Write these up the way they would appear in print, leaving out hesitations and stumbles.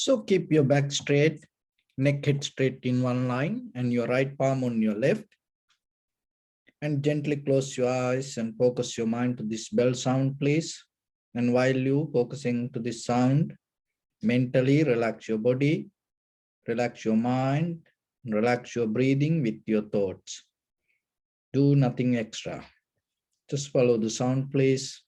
So keep your back straight, neck head straight in one line, and your right palm on your left. And gently close your eyes and focus your mind to this bell sound, please. And while you focusing to this sound, mentally relax your body, relax your mind, relax your breathing with your thoughts. Do nothing extra. Just follow the sound, please.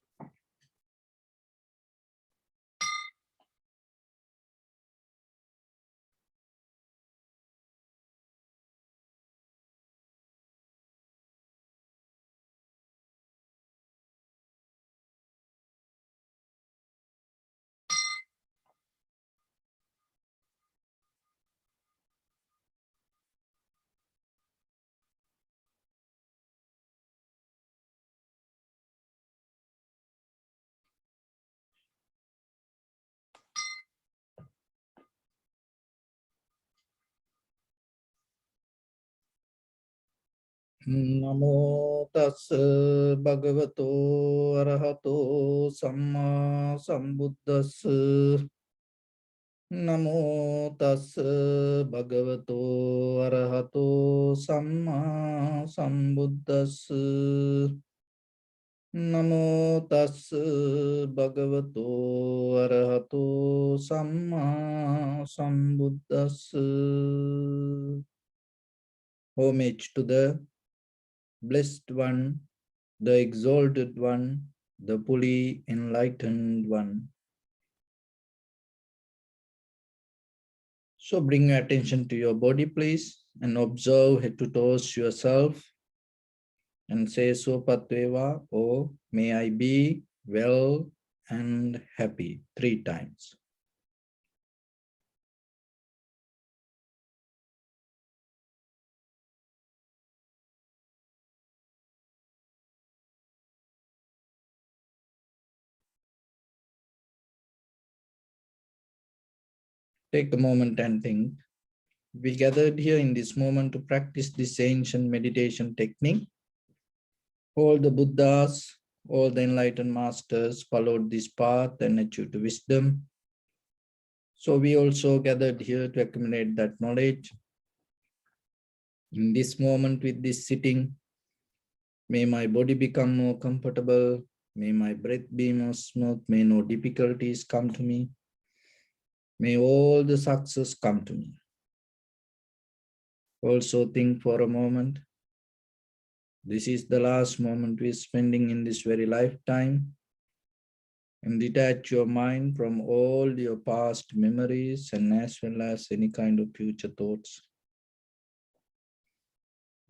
Namo tassa bhagavato arahato samma sambuddhassa. Namo tassa bhagavato arahato samma sambuddhassa. Namo tassa bhagavato arahato samma sambuddhassa. Homage to the Blessed One, the Exalted One, the fully enlightened One. So bring your attention to your body, please, and observe head to toes yourself and say Sopatveva, or may I be well and happy 3 times. Take a moment and think. We gathered here in this moment to practice this ancient meditation technique. All the Buddhas, all the enlightened masters followed this path and achieved wisdom. So we also gathered here to accumulate that knowledge. In this moment with this sitting, may my body become more comfortable. May my breath be more smooth. May no difficulties come to me. May all the success come to me. Also think for a moment. This is the last moment we're spending in this very lifetime. And detach your mind from all your past memories and as well as any kind of future thoughts.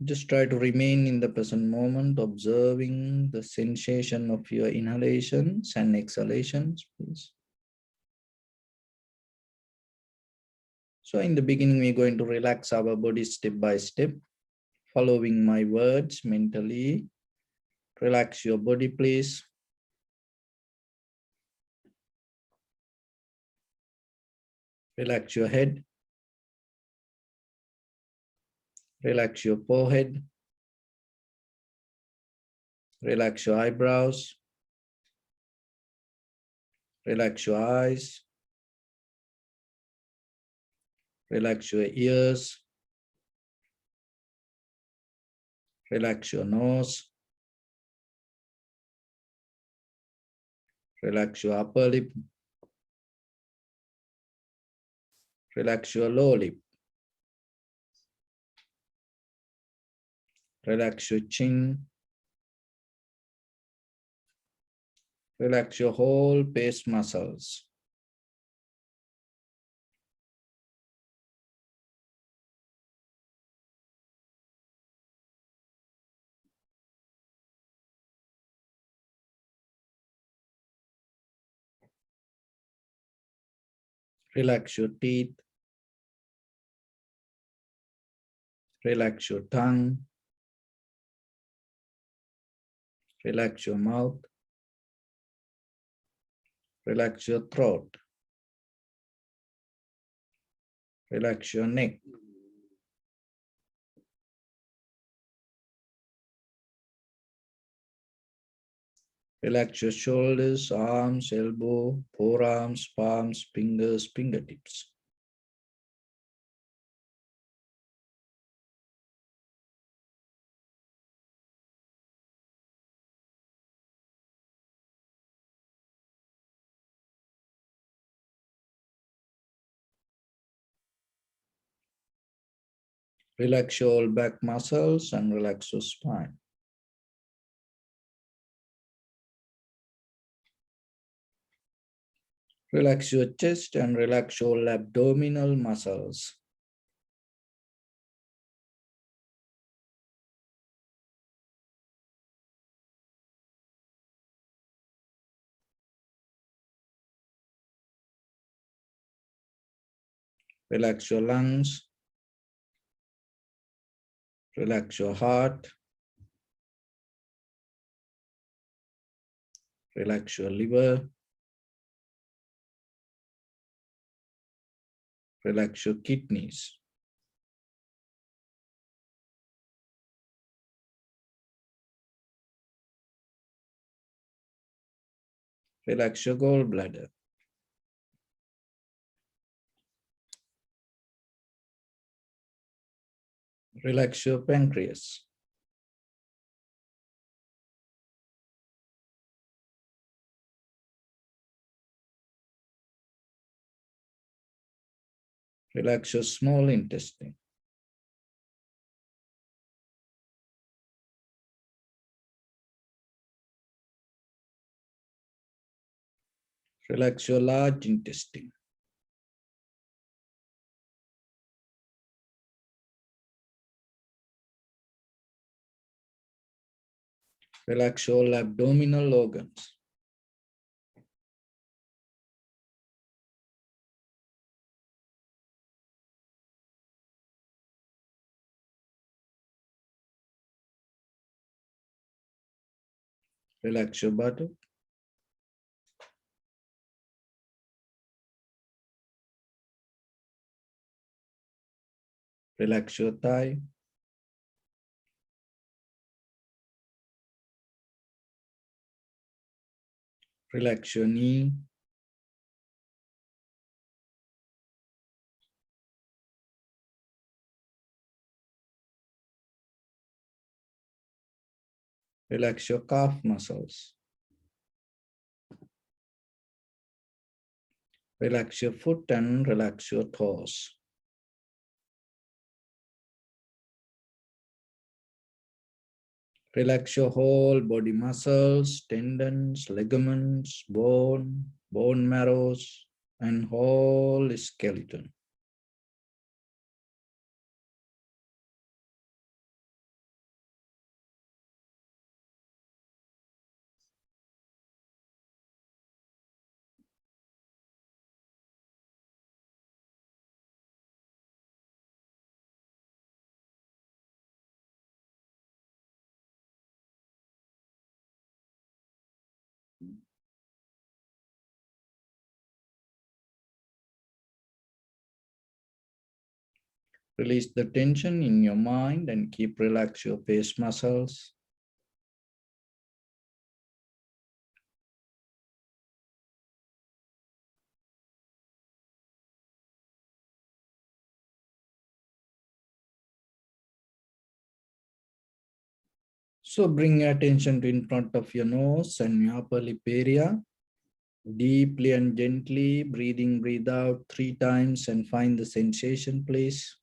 Just try to remain in the present moment, observing the sensation of your inhalations and exhalations, please. So in the beginning, we're going to relax our body step by step, following my words mentally. Relax your body, please. Relax your head. Relax your forehead. Relax your eyebrows. Relax your eyes. Relax your ears. Relax your nose. Relax your upper lip. Relax your lower lip. Relax your chin. Relax your whole face muscles. Relax your teeth. Relax your tongue. Relax your mouth. Relax your throat. Relax your neck. Relax your shoulders, arms, elbow, forearms, palms, fingers, fingertips. Relax your back muscles and relax your spine. Relax your chest and relax your abdominal muscles. Relax your lungs. Relax your heart. Relax your liver. Relax your kidneys. Relax your gallbladder. Relax your pancreas. Relax your small intestine. Relax your large intestine. Relax all abdominal organs. Relax your buttock. Relax your thigh. Relax your knee. Relax your calf muscles. Relax your foot and relax your toes. Relax your whole body muscles, tendons, ligaments, bone marrows, and whole skeleton. Release the tension in your mind and keep relax your face muscles. So bring your attention to in front of your nose and your upper lip area. Deeply and gently breathe out 3 times and find the sensation, please.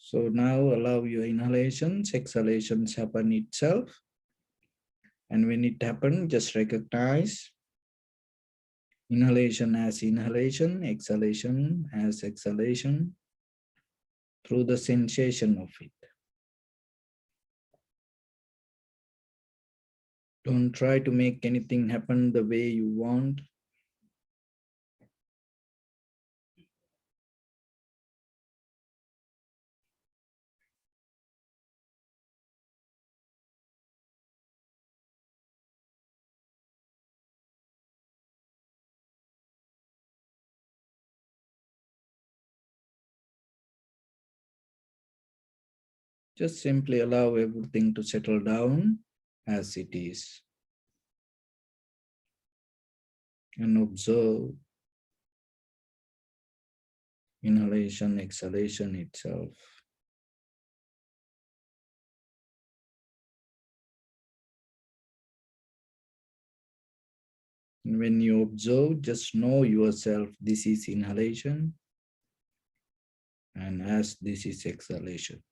So now allow your inhalations, exhalations happen itself. And when it happens, just recognize inhalation as inhalation, exhalation as exhalation through the sensation of it. Don't try to make anything happen the way you want. Just simply allow everything to settle down as it is. And observe inhalation, exhalation itself. When you observe, just know yourself, this is inhalation, and as this is exhalation.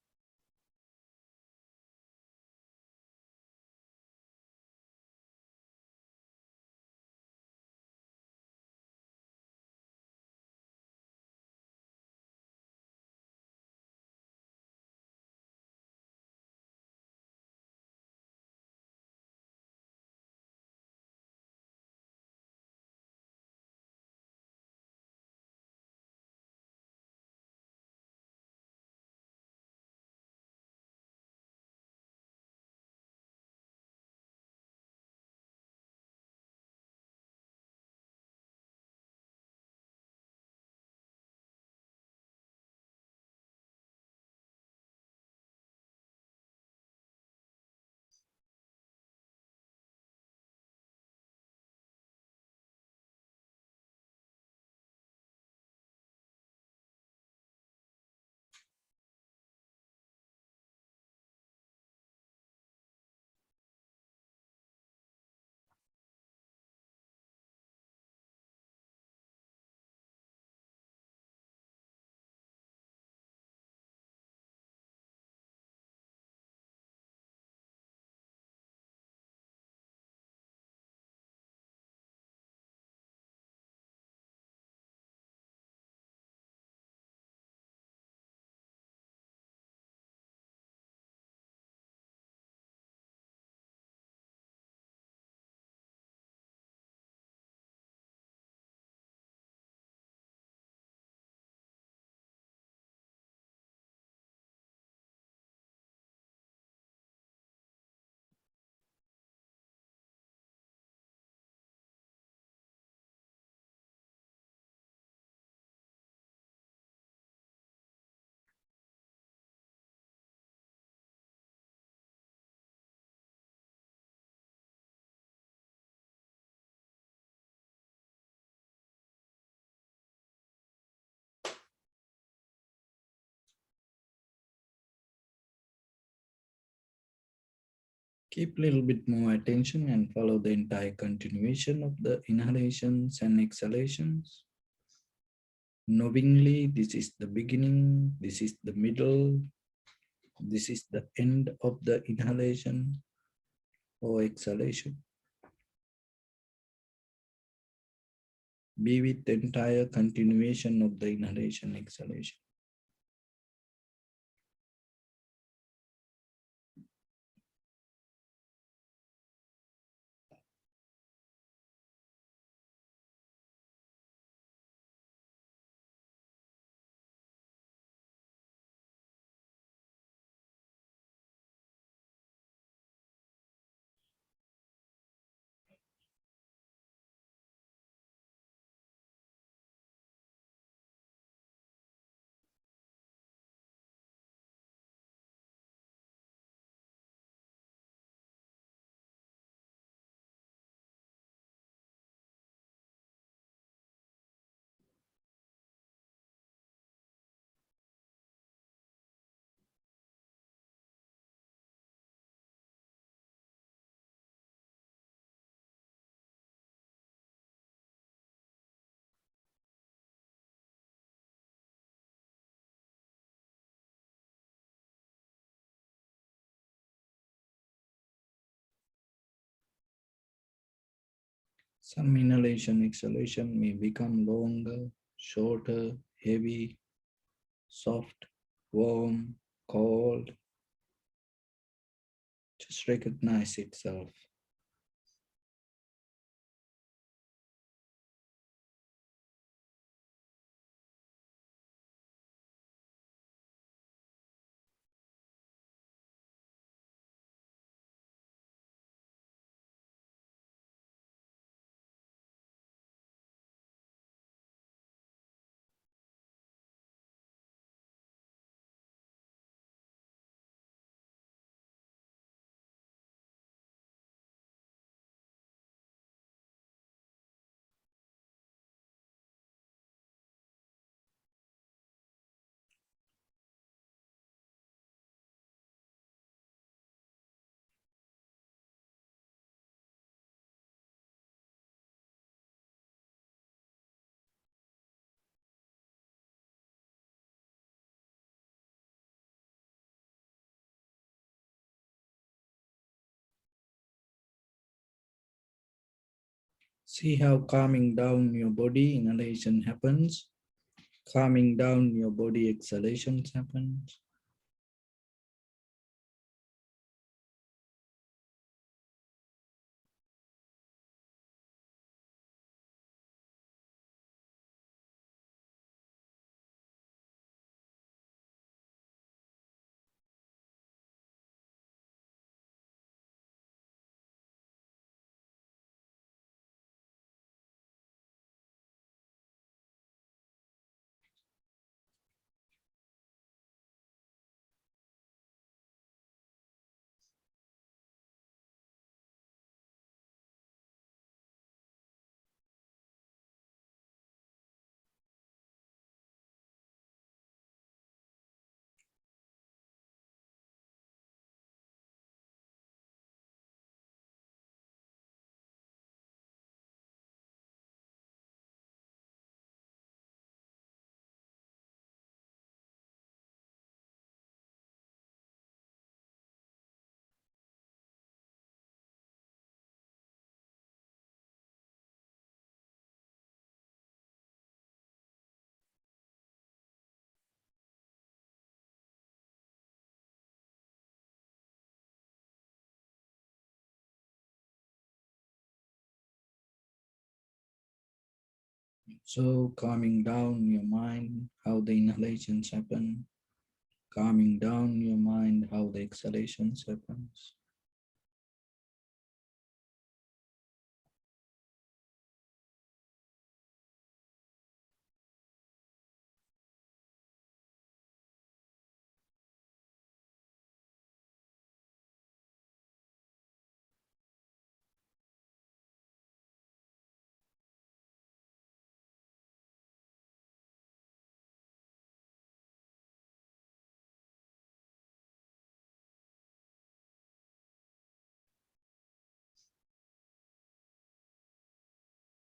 Keep a little bit more attention and follow the entire continuation of the inhalations and exhalations. Knowingly, this is the beginning, this is the middle, this is the end of the inhalation or exhalation. Be with the entire continuation of the inhalation, exhalation. Some inhalation, exhalation may become longer, shorter, heavy, soft, warm, cold. Just recognize itself. See how calming down your body inhalation happens, calming down your body exhalations happens. So calming down your mind, how the inhalations happen, calming down your mind, how the exhalations happens.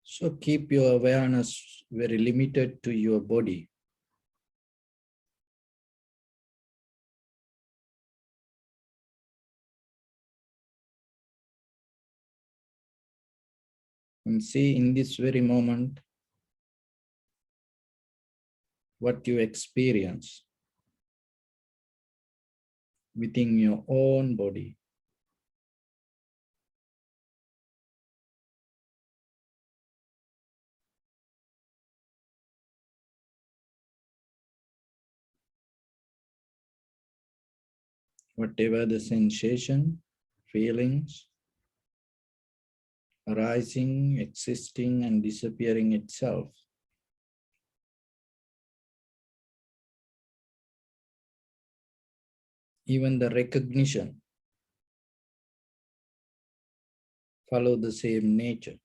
So keep your awareness very limited to your body. And see in this very moment what you experience within your own body. Whatever the sensation, feelings arising, existing, and disappearing itself. Even the recognition follow the same nature.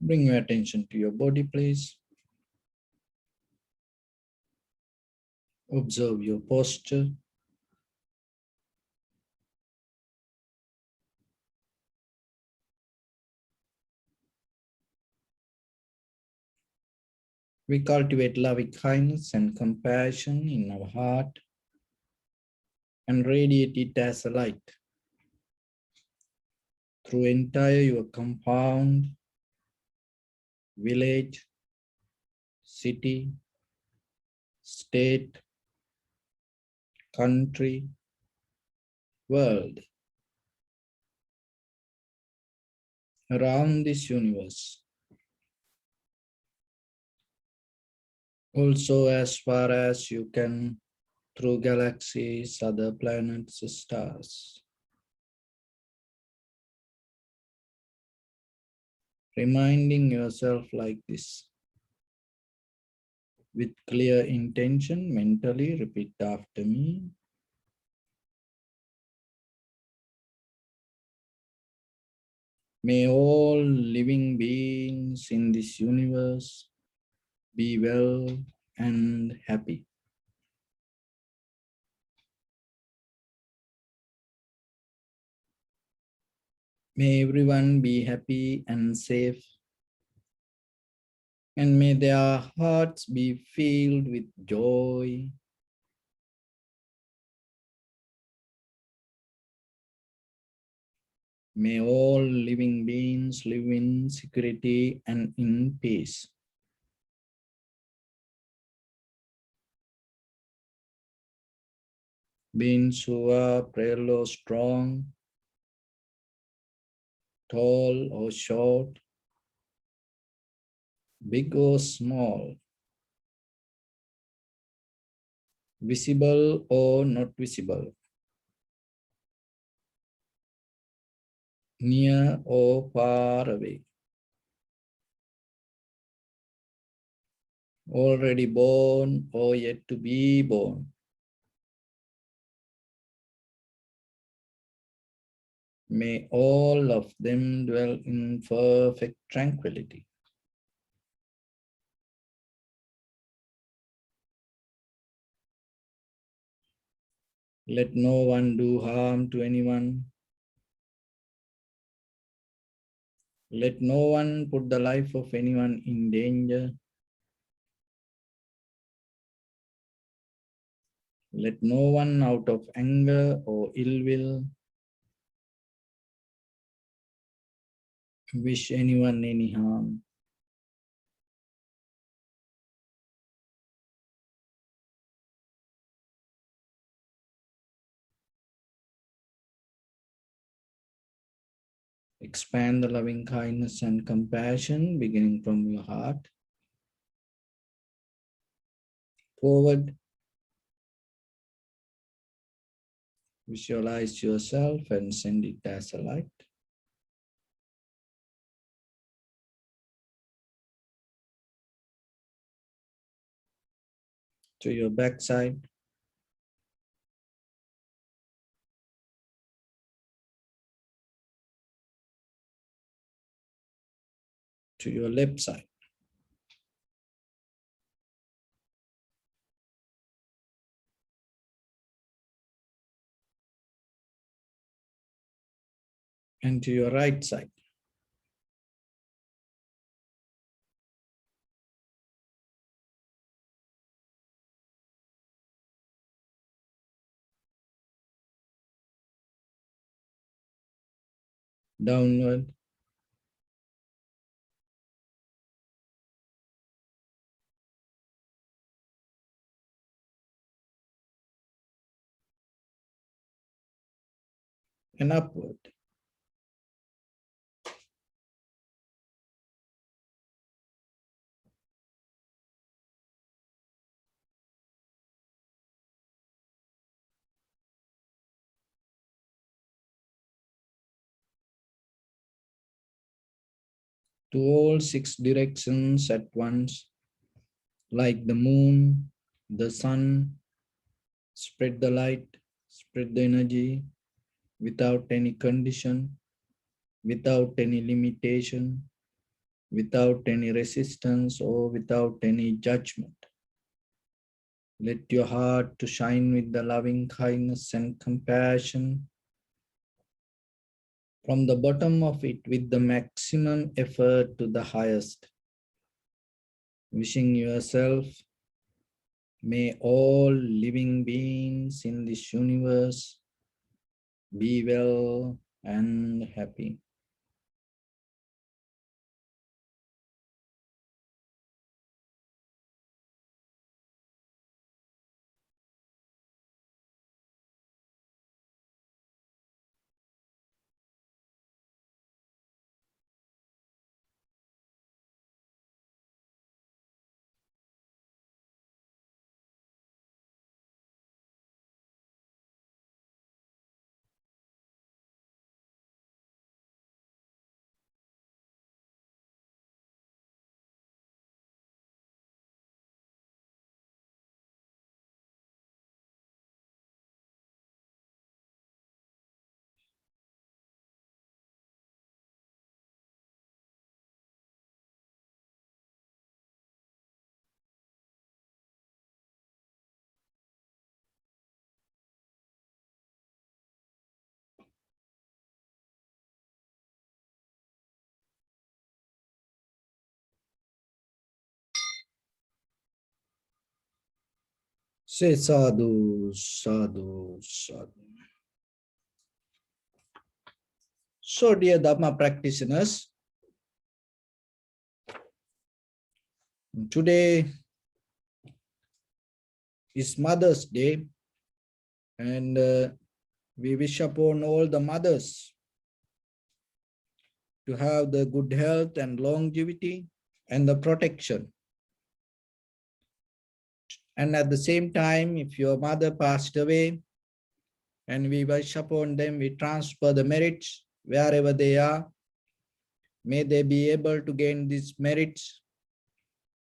Bring your attention to your body, please. Observe your posture. We cultivate loving kindness and compassion in our heart and radiate it as a light through entire your compound, village, city, state, country, world, around this universe. Also, as far as you can, through galaxies, other planets, stars. Reminding yourself like this. With clear intention, mentally repeat after me. May all living beings in this universe be well and happy. May everyone be happy and safe. And may their hearts be filled with joy. May all living beings live in security and in peace. Beings who are frail or strong, tall or short, big or small, visible or not visible, near or far away, already born or yet to be born. May all of them dwell in perfect tranquility. Let no one do harm to anyone. Let no one put the life of anyone in danger. Let no one out of anger or ill will wish anyone any harm. Expand the loving kindness and compassion beginning from your heart forward. Visualize yourself and send it as a light. To your backside. To your left side. And to your right side. Downward. And upward. To all 6 directions at once, like the moon, the sun, spread the light, spread the energy without any condition, without any limitation, without any resistance or without any judgment. Let your heart to shine with the loving kindness and compassion from the bottom of it with the maximum effort to the highest. Wishing yourself, may all living beings in this universe be well and happy. Say sadhu, sadhu, sadhu. So, dear Dhamma practitioners, today is Mother's Day, and we wish upon all the mothers to have the good health and longevity and the protection. And at the same time, if your mother passed away, and we wish upon them, we transfer the merits wherever they are. May they be able to gain these merits.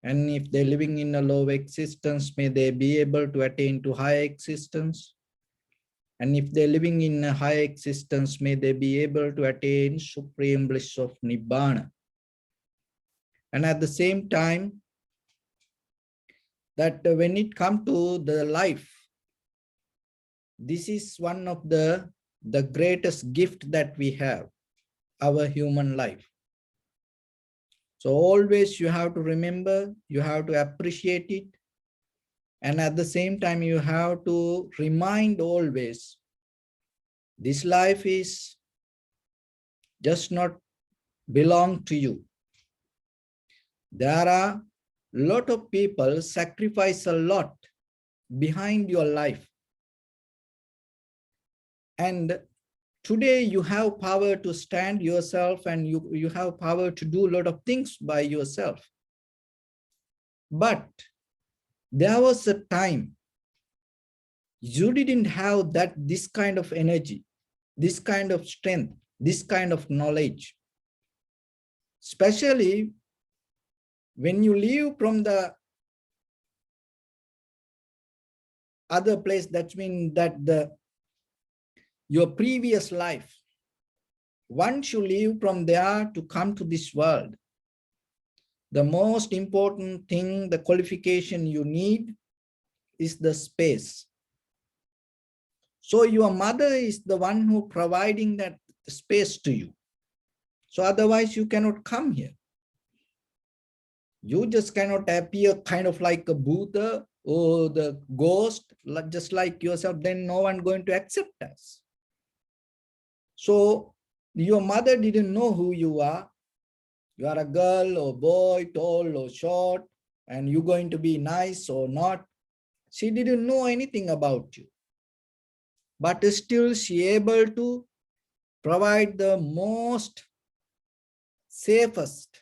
And if they're living in a low existence, may they be able to attain to high existence. And if they're living in a high existence, may they be able to attain supreme bliss of Nibbana. And at the same time, that when it comes to the life, this is one of the greatest gift that we have, our human life. So always you have to remember, you have to appreciate it. And at the same time, you have to remind always, this life is just not belong to you. There are a lot of people sacrifice a lot behind your life. And today you have power to stand yourself, and you have power to do a lot of things by yourself. But there was a time you didn't have this kind of energy, this kind of strength, this kind of knowledge. Especially when you leave from the other place, that means that your previous life, once you leave from there to come to this world, the most important thing, the qualification you need is the space. So your mother is the one who providing that space to you. So otherwise you cannot come here. You just cannot appear kind of like a Buddha or the ghost, just like yourself, then no one going to accept us. So your mother didn't know who you are. You are a girl or boy, tall or short, and you're going to be nice or not. She didn't know anything about you. But still she able to provide the most safest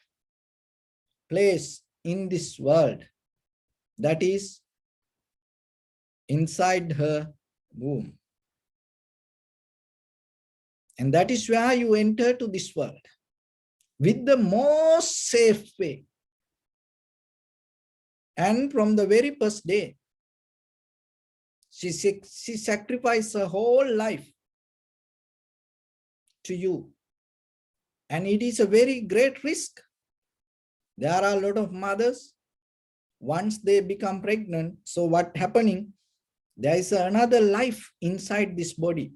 place in this world, that is inside her womb. And that is where you enter to this world with the most safe way. And from the very first day, she sacrificed her whole life to you. And it is a very great risk. There are a lot of mothers, once they become pregnant, so what happening? There is another life inside this body.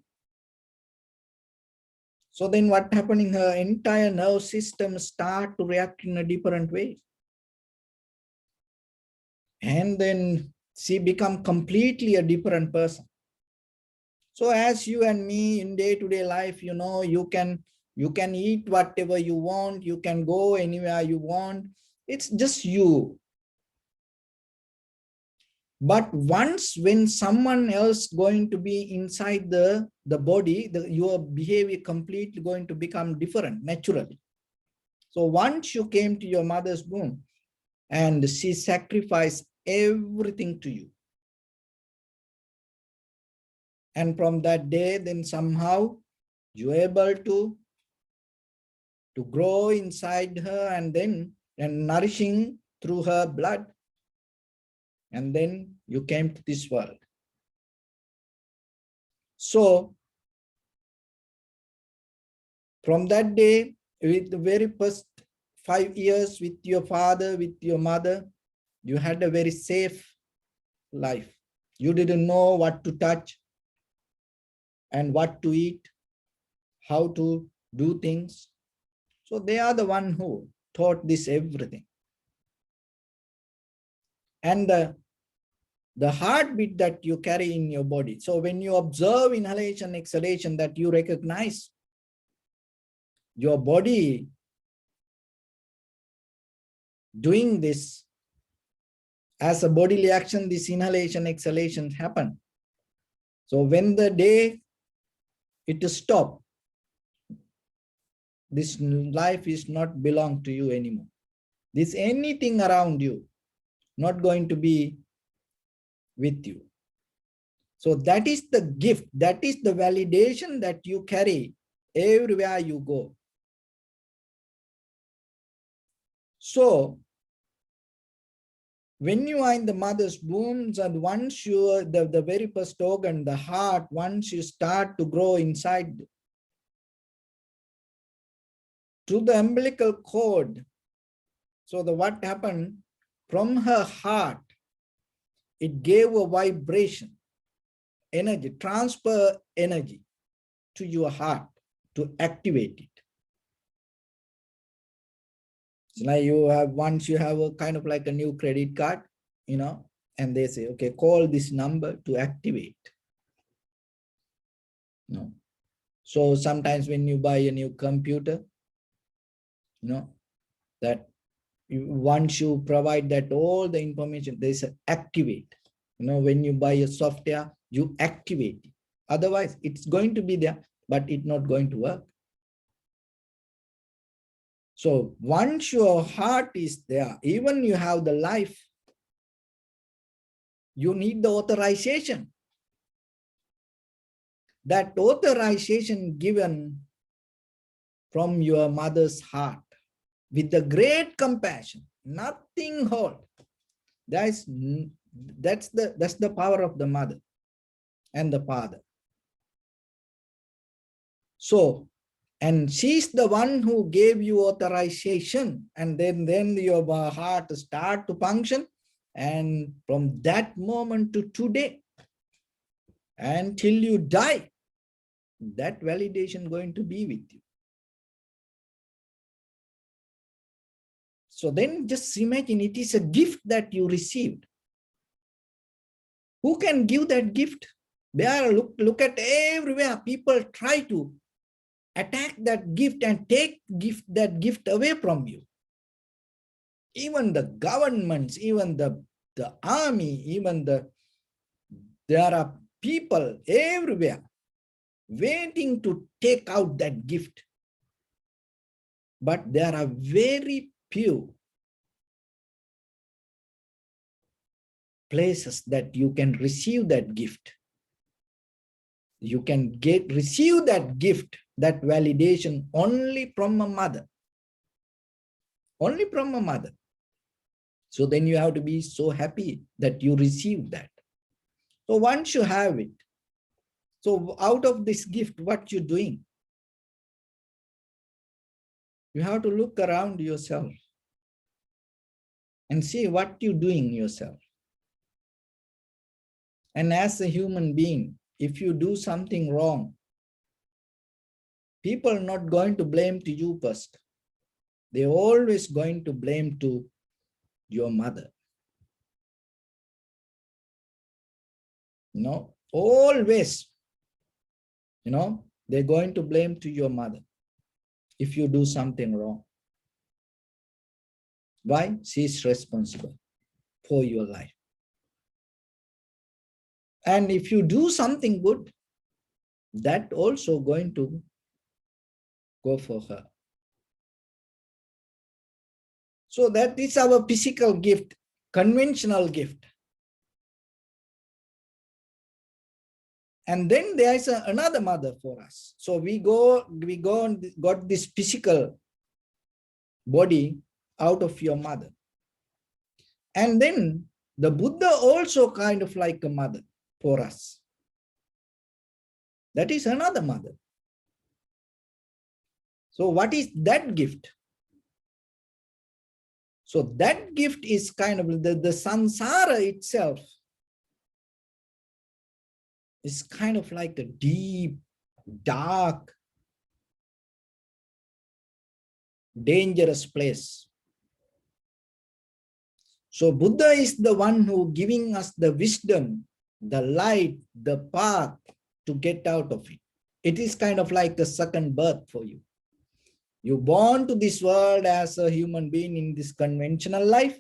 So then what happening? Her entire nerve system start to react in a different way. And then she become completely a different person. So as you and me in day-to-day life, you can eat whatever you want, you can go anywhere you want. It's just you. But once when someone else going to be inside the body, your behavior completely going to become different naturally. So once you came to your mother's womb and she sacrificed everything to you. And from that day, then somehow you're able to grow inside her and then nourishing through her blood. And then you came to this world. So from that day, with the very first 5 years with your father, with your mother, you had a very safe life. You didn't know what to touch and what to eat, how to do things. So they are the one who taught this everything. And the heartbeat that you carry in your body. So when you observe inhalation, exhalation, that you recognize your body doing this as a bodily action, this inhalation, exhalation happen. So when the day it stop, this life is not belong to you anymore. This anything around you not going to be with you. So that is the gift, that is the validation that you carry everywhere you go. So when you are in the mother's womb, and once you the very first organ, the heart, once you start to grow inside to the umbilical cord, so what happened from her heart, it gave a vibration, energy, transfer energy to your heart to activate it. So now you have, once you have a kind of like a new credit card, and they say, okay, call this number to activate. No. So sometimes when you buy a new computer, that once you provide that all the information, there's an activate. When you buy a software, you activate it. Otherwise, it's going to be there, but it's not going to work. So once your heart is there, even you have the life, you need the authorization. That authorization given from your mother's heart with the great compassion, nothing hold. That's the power of the mother and the father. So, and she's the one who gave you authorization, and then your heart start to function. And from that moment to today, until you die, that validation going to be with you. So then just imagine, it is a gift that you received. Who can give that gift? There, look at everywhere. People try to attack that gift and take that gift away from you. Even the governments, even the army, even there are people everywhere waiting to take out that gift. But there are very few places that you can receive that gift. You can receive that gift, that validation only from a mother. Only from a mother. So then you have to be so happy that you receive that. So once you have it, so out of this gift, what you're doing? You have to look around yourself. and see what you're doing yourself. And as a human being, if you do something wrong, people are not going to blame to you first. They're always going to blame to your mother. Always, they're going to blame to your mother if you do something wrong. Why? She's responsible for your life. And if you do something good, that also going to go for her. So that is our physical gift, conventional gift. And then there is another mother for us. So we go and got this physical body out of your mother. And then the Buddha also kind of like a mother for us. That is another mother. So what is that gift? So that gift is kind of the samsara itself is kind of like a deep, dark, dangerous place. So Buddha is the one who giving us the wisdom, the light, the path to get out of it. It is kind of like a second birth for you. You're born to this world as a human being in this conventional life.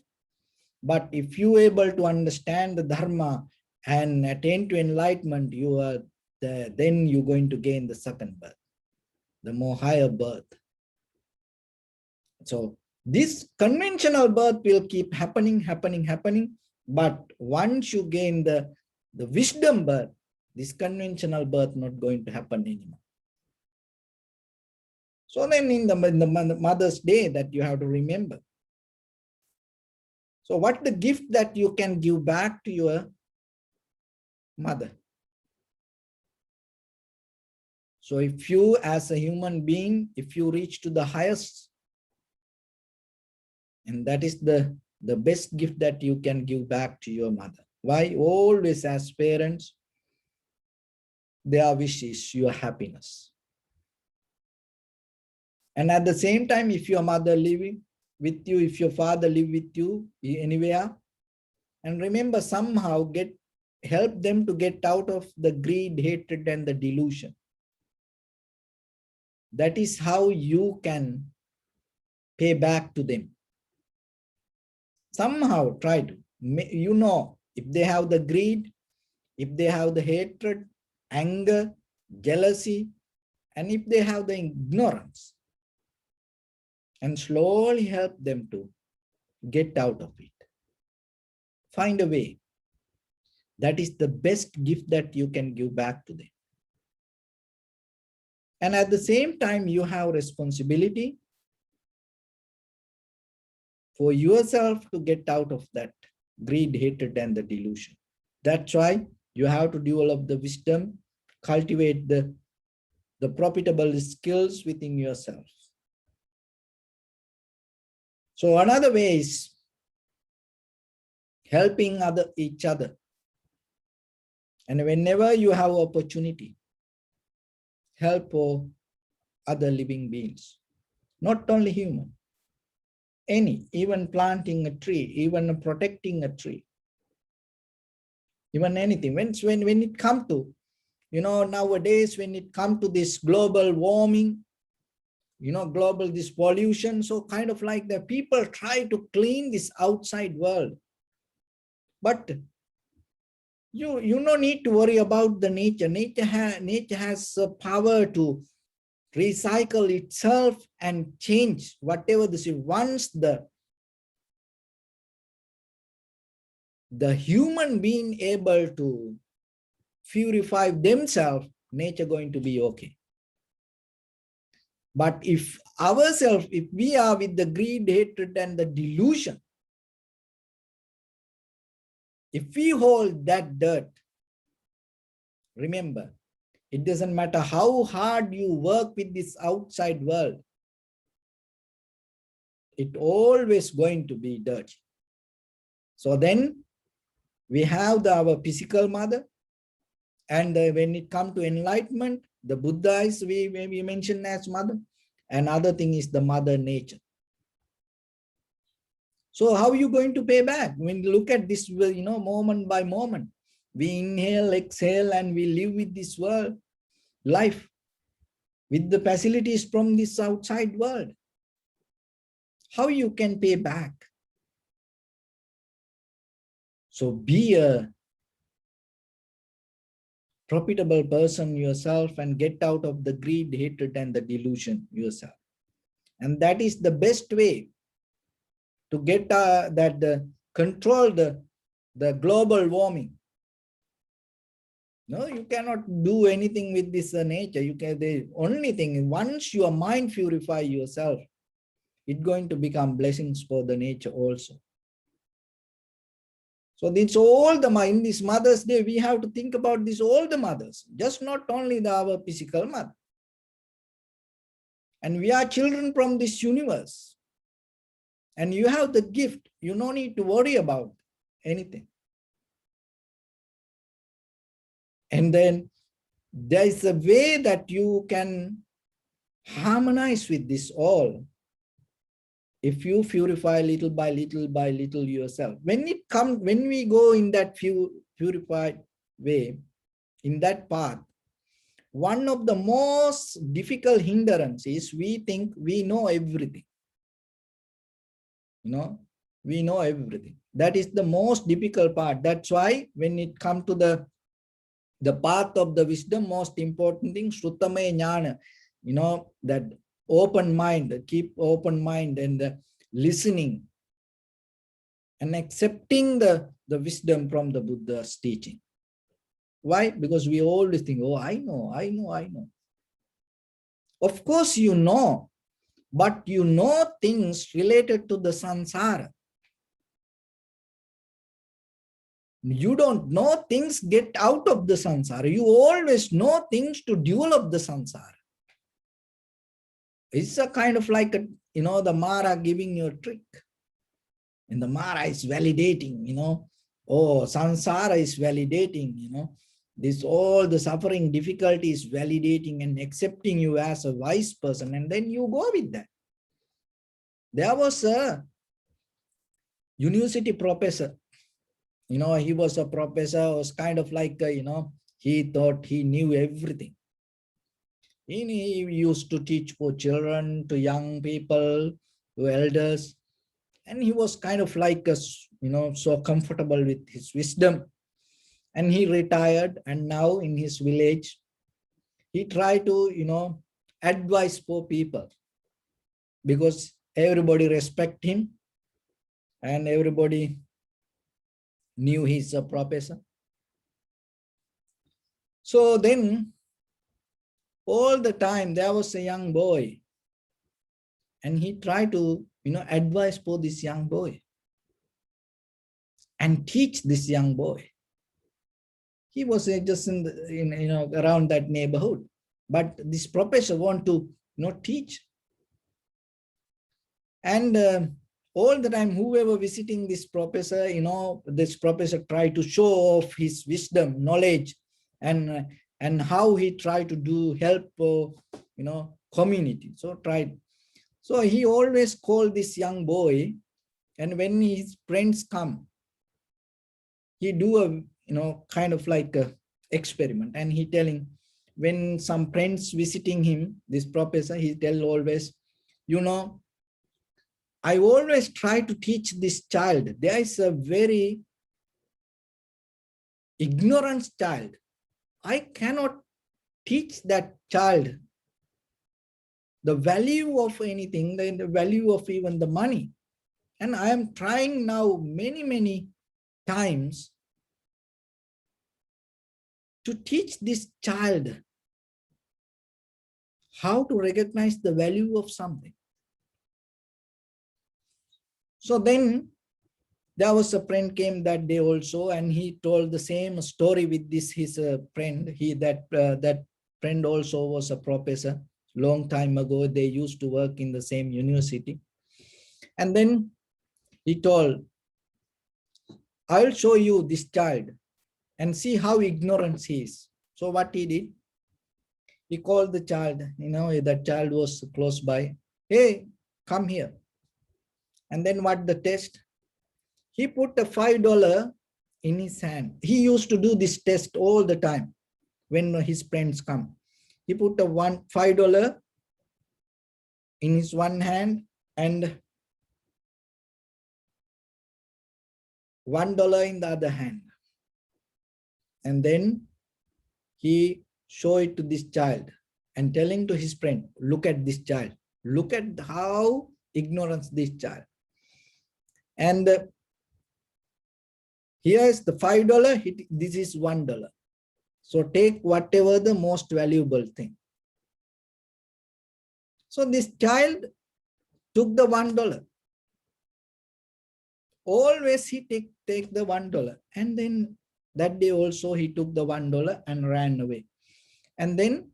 But if you're able to understand the Dharma and attain to enlightenment, then you're going to gain the second birth, the more higher birth. So this conventional birth will keep happening. But once you gain the wisdom birth, this conventional birth not going to happen anymore. So then in the Mother's Day that you have to remember. So what the gift that you can give back to your mother? So if you as a human being, if you reach to the highest, and that is the best gift that you can give back to your mother. Why? Always as parents, their wish is your happiness. And at the same time, if your mother living with you, if your father live with you anywhere, and remember somehow help them to get out of the greed, hatred, and the delusion. That is how you can pay back to them. Somehow try to, if they have the greed, if they have the hatred, anger, jealousy, and if they have the ignorance, and slowly help them to get out of it. Find a way. That is the best gift that you can give back to them. And at the same time, you have responsibility for yourself to get out of that greed, hatred, and the delusion. That's why you have to develop the wisdom, cultivate the profitable skills within yourself. So another way is helping each other. And whenever you have opportunity, help for other living beings, not only human, even planting a tree, even protecting a tree, even anything. When it comes to, nowadays, when it comes to this global warming, this pollution, so kind of like the people try to clean this outside world. But you no need to worry about the nature. Nature has the power to recycle itself and change whatever this is. Once the human being able to purify themselves, nature going to be okay. But if we are with the greed, hatred, and the delusion, if we hold that dirt, remember, it doesn't matter how hard you work with this outside world, it always going to be dirty. So then we have our physical mother, and when it comes to enlightenment, the Buddha is we mention as mother. Another thing is the mother nature. So how are you going to pay back? When you look at this, moment by moment, we inhale, exhale, and we live with this world life with the facilities from this outside world. How you can pay back? So be a profitable person yourself and get out of the greed, hatred, and the delusion yourself. And that is the best way to get control the global warming. No, you cannot do anything with this nature. The only thing, once your mind purify yourself, it's going to become blessings for the nature also. So it's all in this Mother's Day, we have to think about this, all the mothers, just not only our physical mother. And we are children from this universe. And you have the gift. You don't need to worry about anything. And then there is a way that you can harmonize with this all. If you purify little by little yourself. When we go in that purified way, in that path, one of the most difficult hindrances is we think we know everything. We know everything. That is the most difficult part. That's why when it comes to the path of the wisdom, most important thing, Srutamaya Jnana, that open mind, keep open mind and listening and accepting the wisdom from the Buddha's teaching. Why? Because we always think, oh, I know. Of course you know, but you know things related to the samsara. You don't know things get out of the samsara. You always know things to develop the samsara. It's a kind of like, the Mara giving you a trick. And the Mara is validating, oh, samsara is validating, this all the suffering, difficulty is validating and accepting you as a wise person. And then you go with that. There was a university professor, he was a professor, was kind of like, he thought he knew everything. He used to teach for children, to young people, to elders. And he was kind of like, so comfortable with his wisdom. And he retired, and now in his village, he tried to, advise poor people, because everybody respect him and everybody knew he's a professor. So then, all the time, there was a young boy, and he tried to, advise for this young boy and teach this young boy. He was just around that neighborhood, but this professor want to, teach. And all the time, whoever visiting this professor, this professor tried to show off his wisdom, knowledge, and how he tried to help, community. So he always called this young boy, and when his friends come, he do a, kind of like a experiment, and he telling, when some friends visiting him, this professor, he tell always, I always try to teach this child. There is a very ignorant child. I cannot teach that child the value of anything, the value of even the money. And I am trying now many times to teach this child how to recognize the value of something. So then there was a friend came that day also, and he told the same story with this his friend. That friend also was a professor. Long time ago, they used to work in the same university. And then he told, I'll show you this child and see how ignorant he is. So what he did, he called the child, that child was close by. Hey, come here. And then what the test? He put a $5 in his hand. He used to do this test all the time when his friends come. He put a $5 in his one hand and $1 in the other hand. And then he showed it to this child and telling to his friend, look at this child. Look at how ignorant this child. And here is the $5. This is $1. So take whatever the most valuable thing. So this child took the $1. Always he take the $1. And then that day also he took the $1 and ran away. And then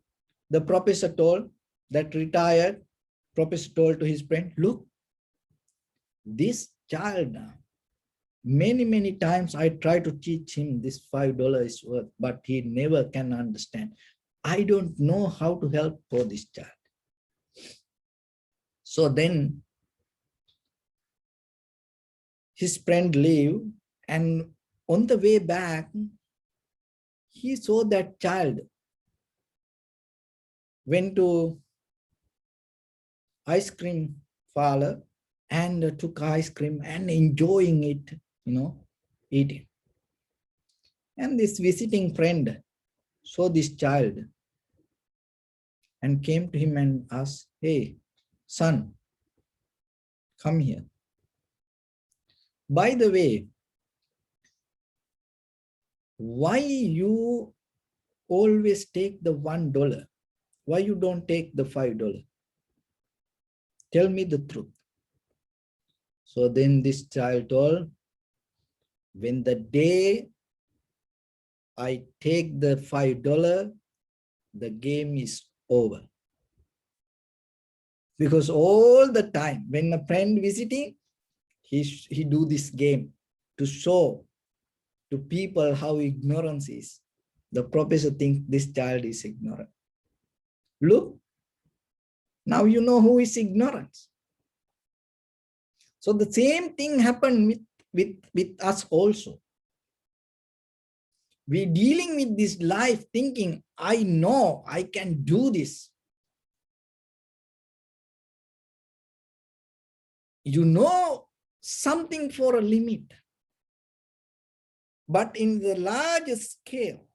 the professor told, that retired professor told to his friend, look, this child, many times I try to teach him this $5 is worth, but he never can understand. I don't know how to help for this child. So then his friend leave, and on the way back, he saw that child went to ice cream parlor and took ice cream and enjoying it, eating. And this visiting friend saw this child and came to him and asked, hey, son, come here. By the way, why you always take the $1? Why you don't take the $5? Tell me the truth. So then this child told, when the day I take the $5, the game is over. Because all the time when a friend visiting, he do this game to show to people how ignorance is. The professor thinks this child is ignorant. Look, now you know who is ignorant. So the same thing happened with us also. We dealing with this life thinking, I know I can do this. You know something for a limit. But in the large scale,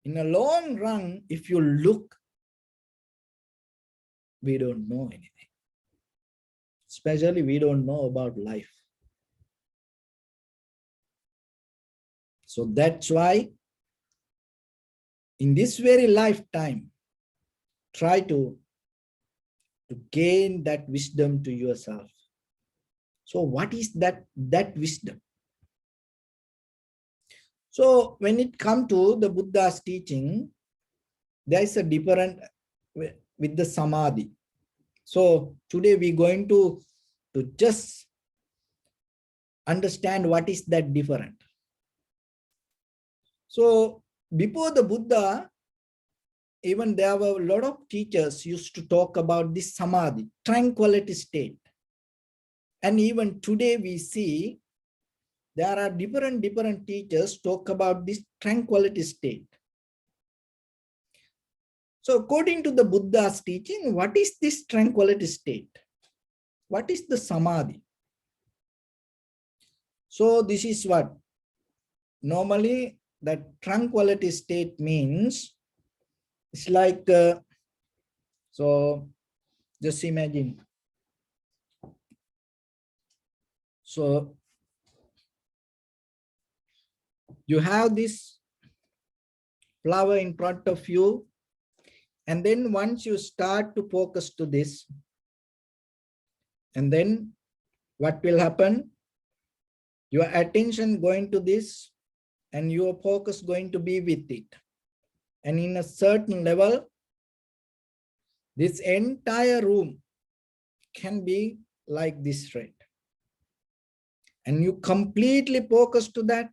in a long run, if you look, we don't know anything. Especially we don't know about life. So that's why in this very lifetime, try to gain that wisdom to yourself. So what is that wisdom? So when it comes to the Buddha's teaching, there is a different with the samadhi. So today we're going to just understand what is that different. So before the Buddha, even there were a lot of teachers used to talk about this samadhi, tranquility state. And even today we see there are different teachers talk about this tranquility state. So according to the Buddha's teaching, what is this tranquility state? What is the samadhi? So this is what normally that tranquility state means. It's like, so just imagine. So you have this flower in front of you, and then once you start to focus to this, and then what will happen? Your attention going to this, and your focus going to be with it. And in a certain level, this entire room can be like this red. and you completely focus to that,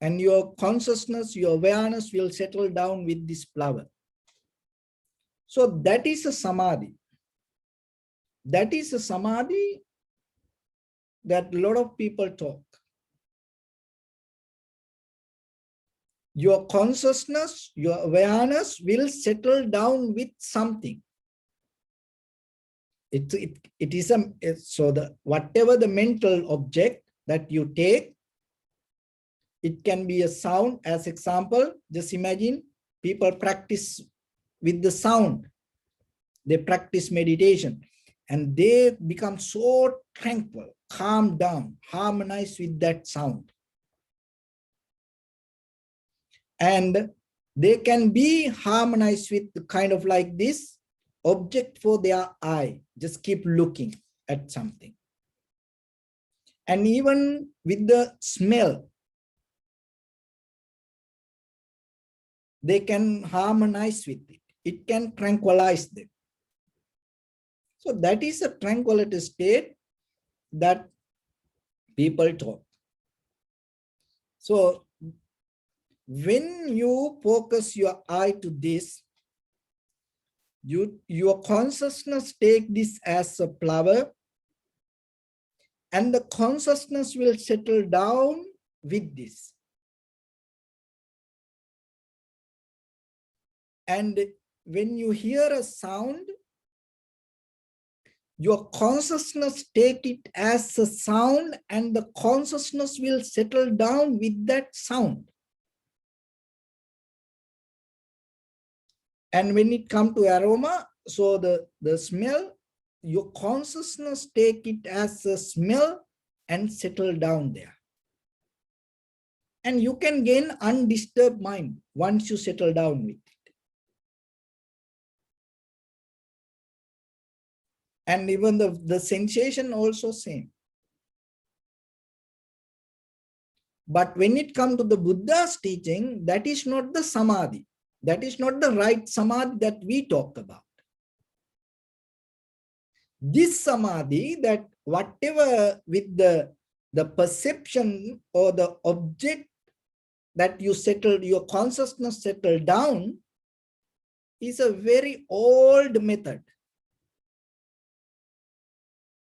and your consciousness, your awareness will settle down with this flower. So that is a samadhi. That is a samadhi that a lot of people talk. Your consciousness, your awareness will settle down with something. It is so the whatever the mental object that you take, it can be a sound. As example, just imagine people practice with the sound. They practice meditation and they become so tranquil, calm down, harmonize with that sound. And they can be harmonized with the kind of like this object for their eye. Just keep looking at something. And even with the smell, they can harmonize with it. It can tranquilize them. So that is a tranquility state that people talk. So when you focus your eye to this, your consciousness take this as a flower, and the consciousness will settle down with this. And when you hear a sound, your consciousness take it as a sound, and the consciousness will settle down with that sound. And when it comes to aroma, so the smell, your consciousness take it as a smell and settle down there. And you can gain undisturbed mind once you settle down with it. And even the sensation also same. But when it comes to the Buddha's teaching, that is not the samadhi. That is not the right samadhi that we talk about. This samadhi, that whatever with the perception or the object that you settle, your consciousness settle down, is a very old method.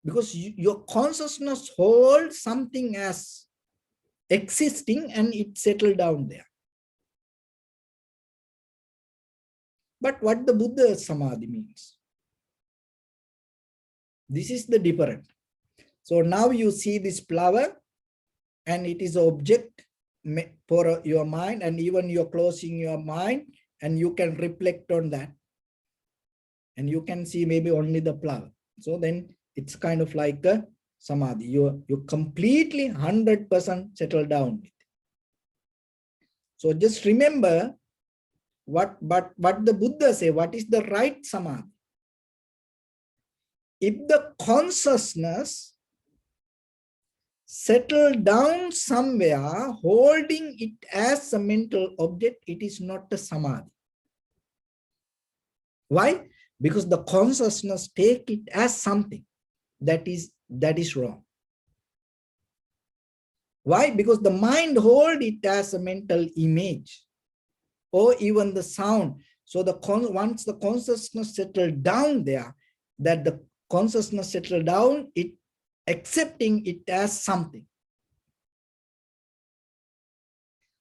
Because your consciousness holds something as existing and it settled down there. But what the Buddha samadhi means, this is the different. So now you see this flower and it is an object for your mind, and even you're closing your mind and you can reflect on that. And you can see maybe only the flower. So then it's kind of like a samadhi. You completely 100% settle down with it. So just remember what the Buddha say, what is the right samadhi? If the consciousness settle down somewhere, holding it as a mental object, it is not a samadhi. Why? Because the consciousness take it as something that is wrong. Why? Because the mind hold it as a mental image or even the sound. So once the consciousness settle down there, that the consciousness settle down, it accepting it as something.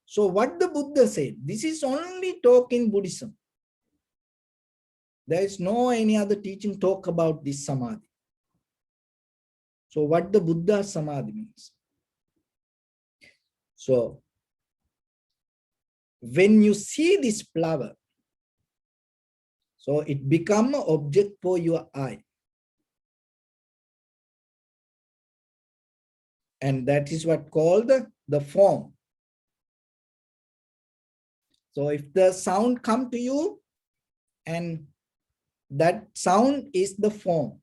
So what the Buddha said, this is only talk in Buddhism. There is no any other teaching talk about this samadhi. So what the Buddha samadhi means. So when you see this flower, so it become an object for your eye. And that is what called the form. So if the sound come to you, and that sound is the form.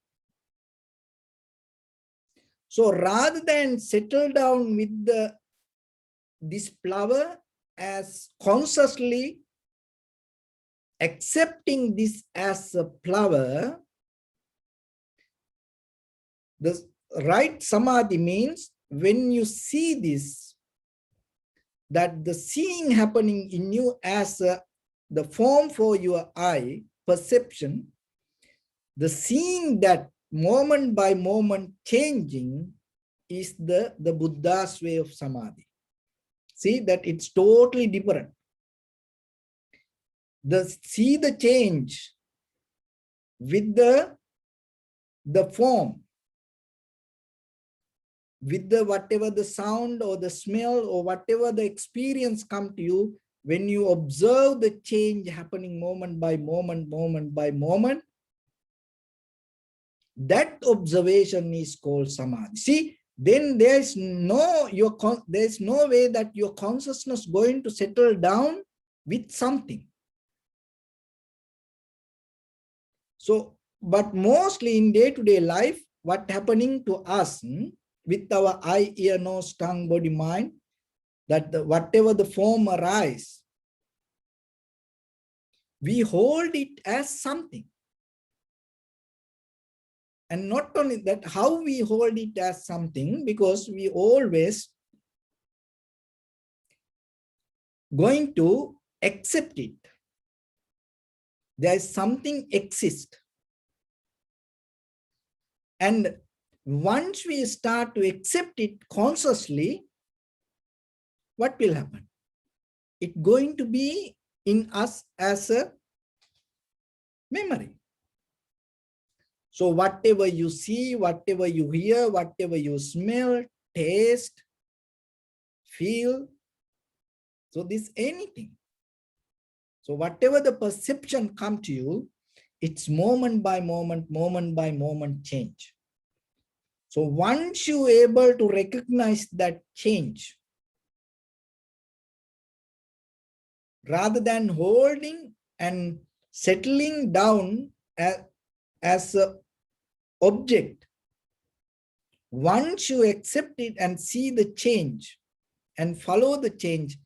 So rather than settle down with this flower as consciously accepting this as a flower, right samadhi means when you see this, that the seeing happening in you as the form for your eye, perception, the seeing that moment by moment changing is the Buddha's way of samadhi. See that it's totally different. See the change with the form, with the whatever the sound or the smell or whatever the experience come to you, when you observe the change happening moment by moment, moment by moment, that observation is called samadhi. See, then there's no way that your consciousness going to settle down with something. So, but mostly in day-to-day life, what happening to us with our eye, ear, nose, tongue, body, mind, that whatever the form arise, we hold it as something. And not only that, how we hold it as something, because we always going to accept it. There is something exists. And once we start to accept it consciously, what will happen? It's going to be in us as a memory. So whatever you see, whatever you hear, whatever you smell, taste, feel, so this anything. So whatever the perception come to you, it's moment by moment change. So once you able to recognize that change, rather than holding and settling down as a object, once you accept it and see the change and follow the change,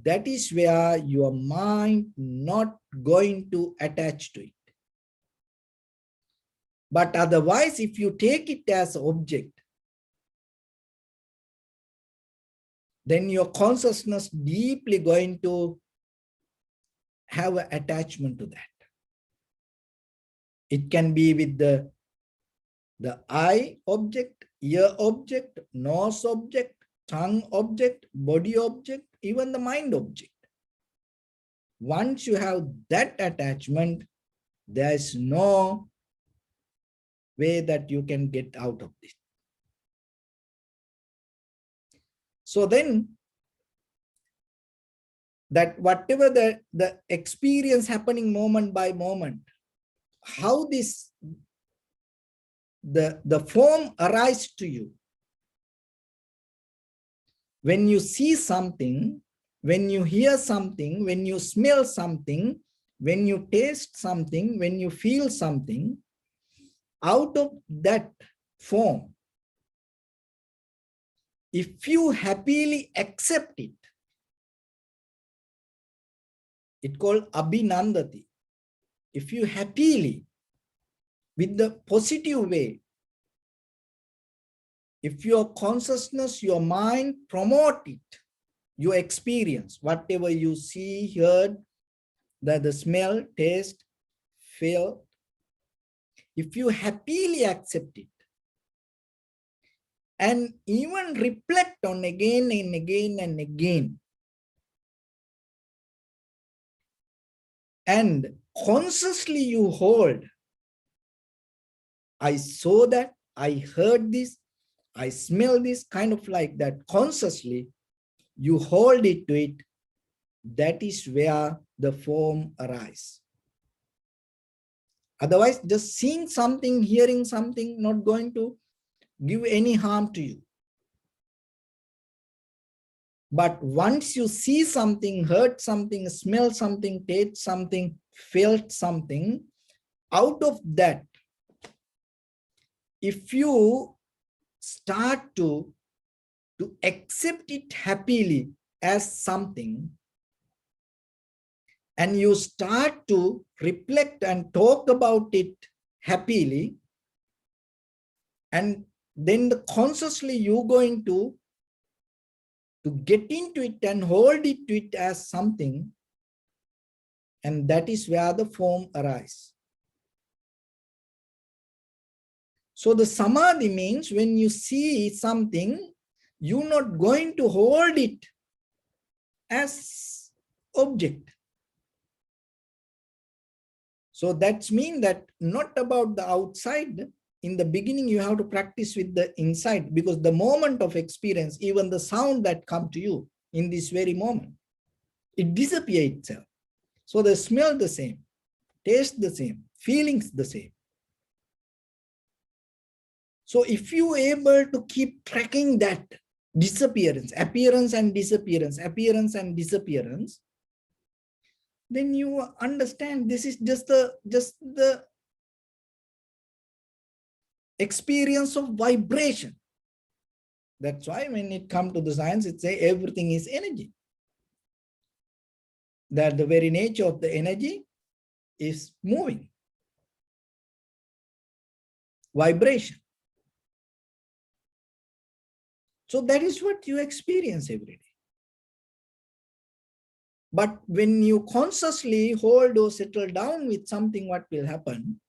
that is where your mind not going to attach to it. But otherwise, if you take it as an object, then your consciousness deeply going to have an attachment to that. It can be with the eye object, ear object, nose object, tongue object, body object, even the mind object. Once you have that attachment, there is no way that you can get out of this. So then, that whatever the experience happening moment by moment, how this the form arises to you. When you see something, when you hear something, when you smell something, when you taste something, when you feel something, out of that form, if you happily accept it, it's called abhinandati. If you happily, with the positive way, if your consciousness, your mind promote it, your experience, whatever you see, heard, the smell, taste, feel, if you happily accept it, and even reflect on again and again and again, and consciously you hold, I saw that, I heard this, I smell this, kind of like that, consciously you hold it to it, that is where the form arises. Otherwise, just seeing something, hearing something, not going to give any harm to you. But once you see something, heard something, smell something, taste something, felt something, out of that, if you start to accept it happily as something, and you start to reflect and talk about it happily, and then consciously you're going to get into it and hold it to it as something, and that is where the form arises. So the samadhi means when you see something, you're not going to hold it as object. So that means that not about the outside. In the beginning, you have to practice with the inside, because the moment of experience, even the sound that come to you in this very moment, it disappears itself. So the smell the same, taste the same, feelings the same. So if you are able to keep tracking that disappearance, appearance and disappearance, appearance and disappearance, then you understand this is just the experience of vibration. That's why when it comes to the science, it says everything is energy. That the very nature of the energy is moving. Vibration. So that is what you experience every day. But when you consciously hold or settle down with something, what will happen?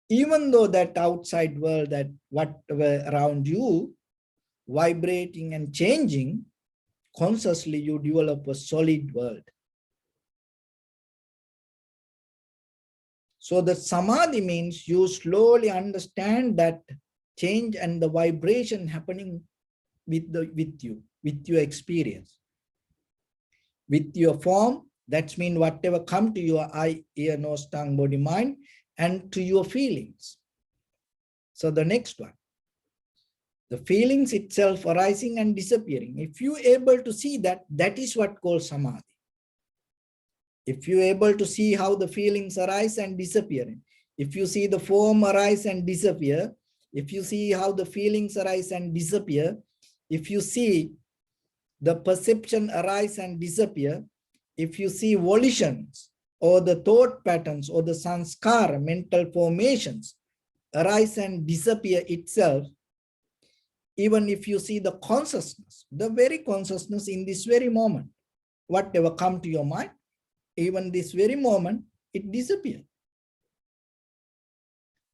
Even though that outside world, that whatever around you, vibrating and changing, consciously you develop a solid world. So the samadhi means you slowly understand that change and the vibration happening with your experience, with your form. That means whatever come to your eye, ear, nose, tongue, body, mind, and to your feelings. So the next one, the feelings itself arising and disappearing. If you are able to see that, that is what called samadhi. If you are able to see how the feelings arise and disappear, if you see the form arise and disappear, if you see how the feelings arise and disappear, if you see the perception arise and disappear, if you see volitions or the thought patterns or the sanskara, mental formations, arise and disappear itself, even if you see the consciousness, the very consciousness in this very moment, whatever come to your mind, even this very moment, it disappears.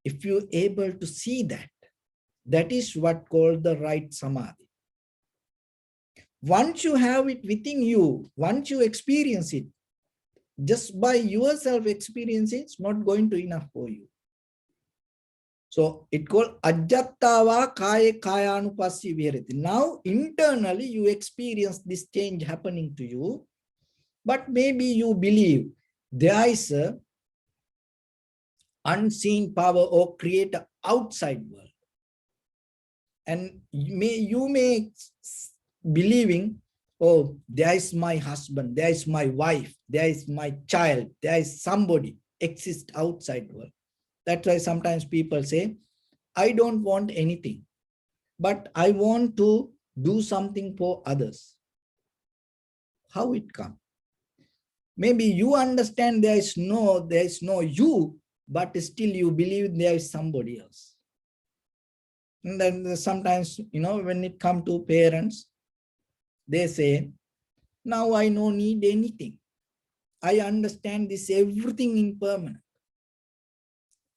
If you're able to see that, that is what called the right samadhi. Once you have it within you, once you experience it, just by yourself experiencing, it's not going to enough for you. So it called ajjattava kaya kayanupassi viharati. Now internally you experience this change happening to you, but maybe you believe there is a unseen power or creator outside world. And you may believing, oh, there is my husband, there is my wife, there is my child, there is somebody exists outside world. That's why sometimes people say, I don't want anything, but I want to do something for others. How it comes? Maybe you understand there is no you, but still you believe there is somebody else. And then sometimes, when it comes to parents, they say, now I don't need anything. I understand this everything impermanent,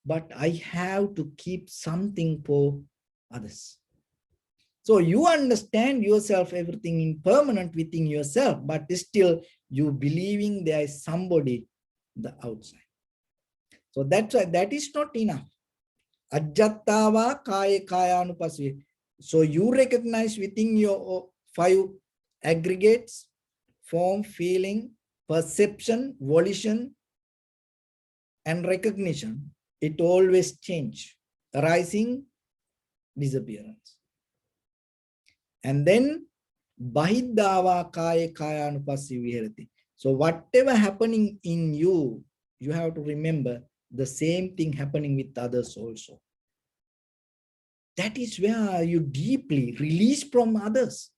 but I have to keep something for others. So you understand yourself, everything impermanent within yourself, but still you believing there is somebody the outside. So that's why that is not enough. Ajjattava kaya kayanupasvi. So you recognize within your 5 aggregates, form, feeling, perception, volition, and recognition. It always change, arising, disappearance. And then bahiddhava kaya kayanupassi viharati. So whatever happening in you, you have to remember the same thing happening with others also. That is where you deeply release from others.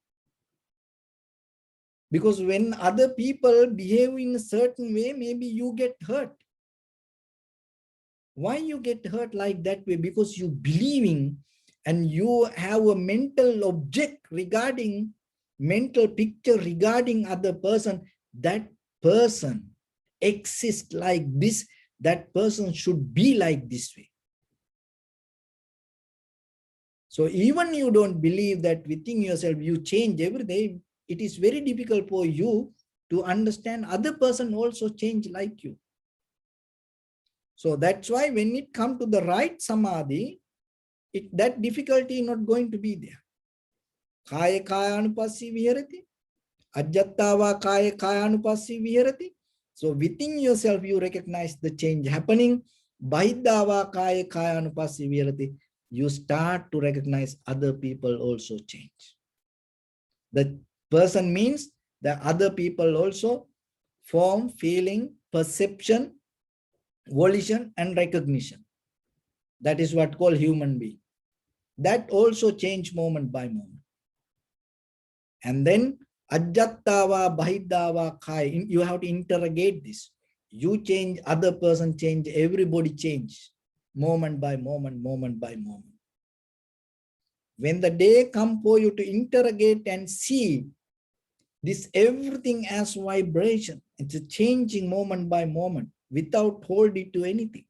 Because when other people behave in a certain way, maybe you get hurt. Why you get hurt like that way? Because you believing and you have a mental object regarding, mental picture regarding other person, that person exists like this, that person should be like this way. So even you don't believe that within yourself you change every day, it is very difficult for you to understand other person also change like you. So that's why when it comes to the right samadhi, that difficulty is not going to be there. Kaya kaya anupassi viharati, ajjattava kaya kaya anupassi viharati. So within yourself you recognize the change happening. Bahiddhava kaya kaya anupassi viharati. You start to recognize other people also change. The person means the other people also form, feeling, perception, volition, and recognition. That is what called human being. That also change moment by moment. And then ajjattava, bahiddhava, kai. You have to interrogate this. You change, other person change, everybody change. Moment by moment, moment by moment. When the day comes for you to interrogate and see this everything as vibration, it's a changing moment by moment without holding to anything.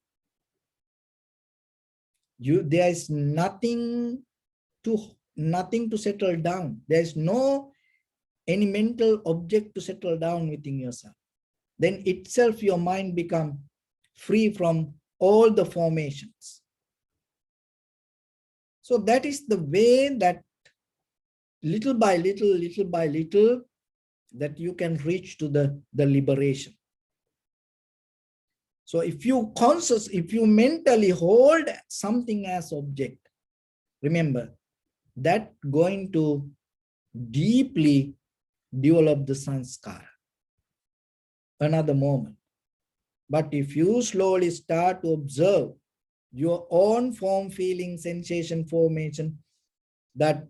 There is nothing to settle down. There is no any mental object to settle down within yourself. Then itself your mind become free from all the formations. So that is the way that little by little, that you can reach to the liberation. So if you mentally hold something as object, remember that going to deeply develop the sanskara. Another moment. But if you slowly start to observe your own form, feeling, sensation, formation, that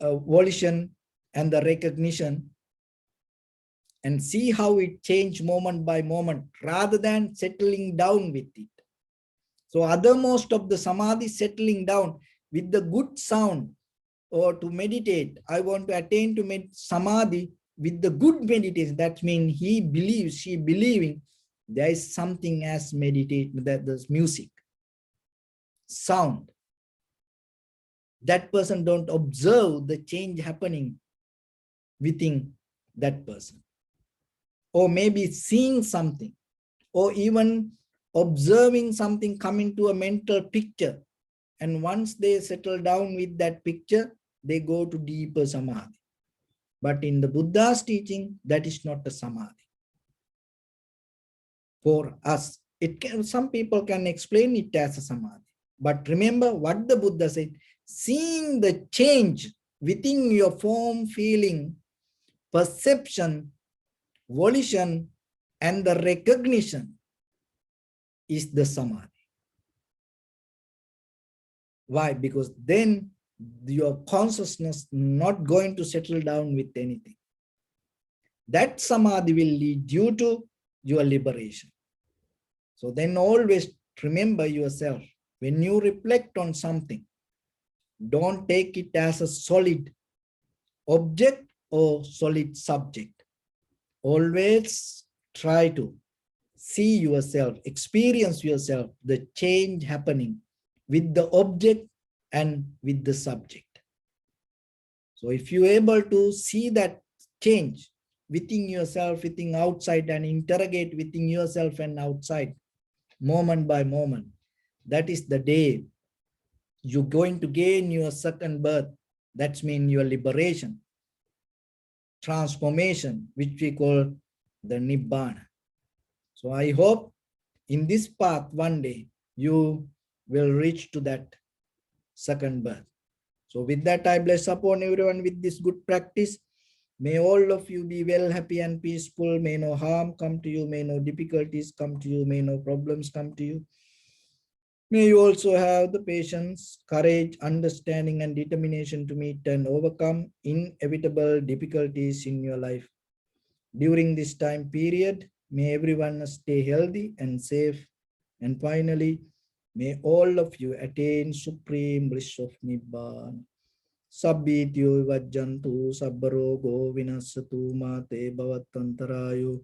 volition and the recognition, and see how it changes moment by moment rather than settling down with it. So othermost of the samadhi, settling down with the good sound, or to meditate. I want to attain to samadhi with the good meditation. That means he believes, she believing there is something as meditation, that there's music, sound. That person don't observe the change happening within that person. Or maybe seeing something, or even observing something coming to a mental picture. And once they settle down with that picture, they go to deeper samadhi. But in the Buddha's teaching, that is not a samadhi. For us, some people can explain it as a samadhi. But remember what the Buddha said, seeing the change within your form, feeling, perception, volition, and the recognition is the samadhi. Why? Because then your consciousness not going to settle down with anything. That samadhi will lead you to your liberation. So then always remember yourself, when you reflect on something, don't take it as a solid object or solid subject. Always try to see yourself, experience yourself, the change happening with the object and with the subject. So if you're able to see that change within yourself, within outside, and interrogate within yourself and outside, moment by moment, that is the day you're going to gain your second birth. That means your liberation, transformation, which we call the Nibbana. So I hope in this path one day you will reach to that second birth. So with that, I bless upon everyone with this good practice. May all of you be well, happy and peaceful. May no harm come to you. May no difficulties come to you. May no problems come to you. May you also have the patience, courage, understanding, and determination to meet and overcome inevitable difficulties in your life. During this time period, may everyone stay healthy and safe. And finally, May all of you attain supreme bliss of Nibbana. Sabbityo vajjantu sabbarogo vinasatu mate bhavatantarayo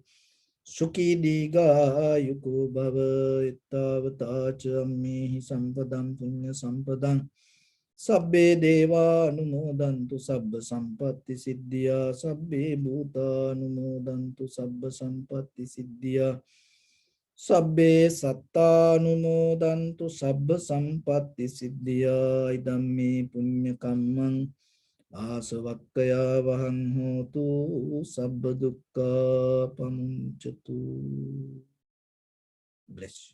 Sukhi diga yuko bhava ittavatacha ammehi sampadam punya sampadam Sabbe deva anumodantu sabba sampatti siddhya Sabbe bhuta anumodantu sabba sampatti siddhya Sabbe satta anumodantu sabba sampatti siddhya Idammi punya kammang Asavakkaya vahang hotu sabba dukkha pamuncatu. Bless.